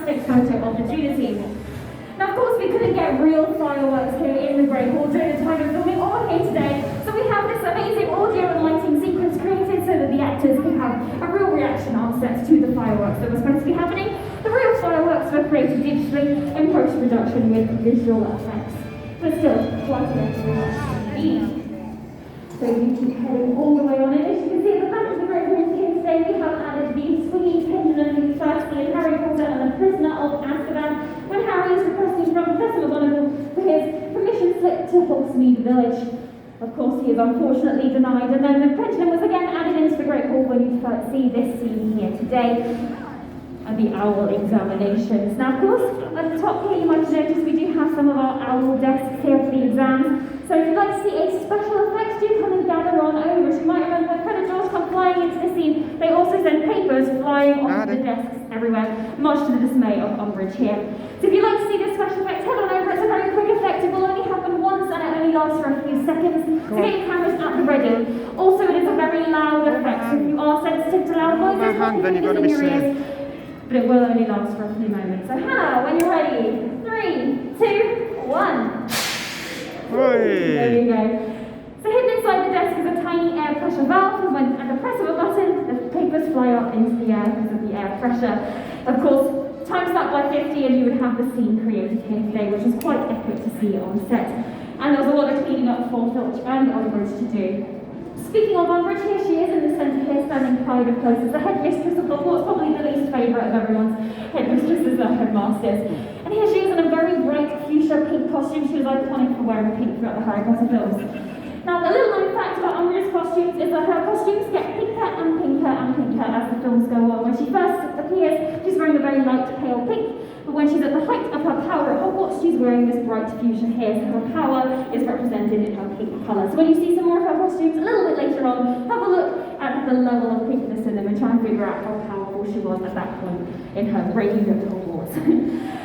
fantastic photo opportunity. Now, of course, we couldn't get real fireworks here in the Great Hall during the time of filming or here today, so we have this amazing audio and lighting sequence created so that the actors can have a real reaction on set to the fireworks that were supposed to be happening. The real fireworks were created digitally in post-production with visual effects, but still quite an experience indeed. So you keep heading all the way on in. As you can see at the back of the Great Hall here today, we have added the swinging pendulum you first see in Harry Potter and the Prisoner of Azkaban, when Harry is requesting from Professor McGonagall for his permission slip to Hogsmeade Village. Of course, he is unfortunately denied, and then the pendulum was again added into the Great Hall when you first see this scene here today, and the owl examinations. Now, of course, at the top here you might have noticed we do have some of our owl desks here for the exams. So if you'd like to see a special effect, do come and gather on over. As you might remember, when predators come flying into the scene, they also send papers flying onto the desks everywhere, much to the dismay of Umbridge here. So if you'd like to see this special effect, head on over. It's a very quick effect. It will only happen once and it only lasts for a few seconds. So get your cameras at the ready. Also, it is a very loud effect, so if you are sensitive to loud noises, then you've got to be safe. But it will only last for a few moments. So Hannah, when you're ready, 3, 2, 1. There you go. So hidden inside the desk is a tiny air pressure valve, and when at the press of a button, the papers fly up into the air because of the air pressure. Of course, times that by 50 and you would have the scene created here today, which is quite epic to see on set. And there was a lot of cleaning up for Filch and Umbridge to do. Speaking of Umbridge, here she is in the centre here, standing pride of place as the headmistress of Hogwarts, probably the least favourite of everyone's headmistresses and headmasters. And here she is in a very bright fuchsia pink costume. She was iconic for wearing pink throughout the Harry Potter films. Now, the little known fact about Umbridge's costumes is that her costumes get pinker and pinker and pinker as the films go on. When she first appears, she's wearing a very light pale pink, but when she's at the height of her power at Hogwarts, she's wearing this bright fuchsia here, so her power is represented in her pink colour. So when you see some more of her costumes a little bit later on, have a look at the level of pinkness in them and try and figure out how powerful she was at that point in her reign of Hogwarts.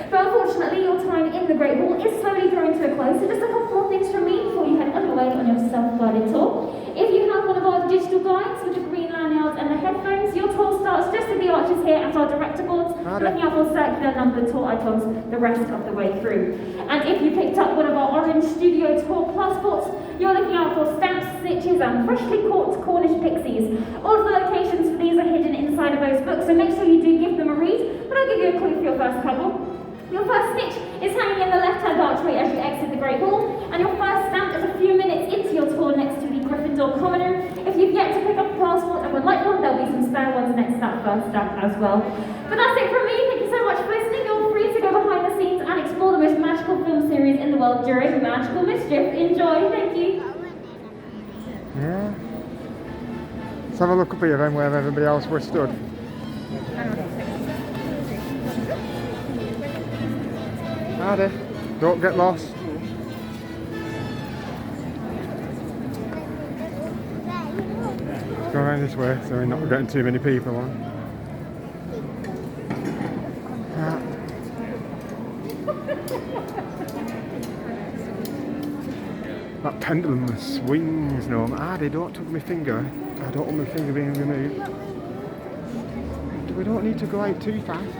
But unfortunately, your time in the Great Hall is slowly drawing to a close, so just a couple more things from me before you head underway on your self-guided tour. If you have one of our digital guides with the green lanyards and the headphones, your tour starts just at the arches here at our director boards, looking out for circular numbered tour icons the rest of the way through. And if you picked up one of our orange Studio Tour passports, you're looking out for stamps, snitches and freshly caught Cornish pixies. All of the locations for these are hidden inside of those books, so make sure you do give them a read, but I'll give you a clue for your first couple. Your first snitch is hanging in the left-hand archway as you exit the Great Hall, and your first stamp is a few minutes into your tour next to the Gryffindor Common Room. If you've yet to pick up a passport and would like one, there'll be some spare ones next to that first stamp as well. But that's it from me. Thank you so much for listening. You're free to go behind the scenes and explore the most magical film series in the world during Magical Mischief. Enjoy. Thank you. Yeah. Let's have a look up here then where everybody else was stood. Hardy, don't get lost. Let's go around this way so we're not getting too many people on. That pendulum swings no. Hardy, don't touch my finger. I don't want my finger being removed. We don't need to go out too fast.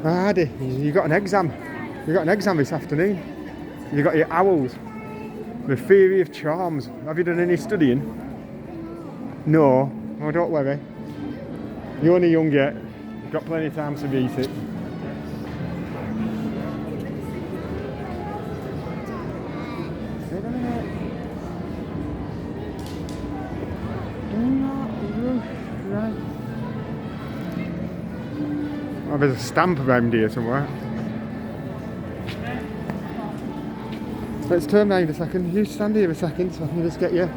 Hardy, you got an exam. You got an exam this afternoon. You got your owls. The theory of charms. Have you done any studying? No. Oh, don't worry. You're only young yet. You've got plenty of time to beat it. Oh, there's a stamp around here somewhere. Let's turn round a second. You stand here a second so I can just get you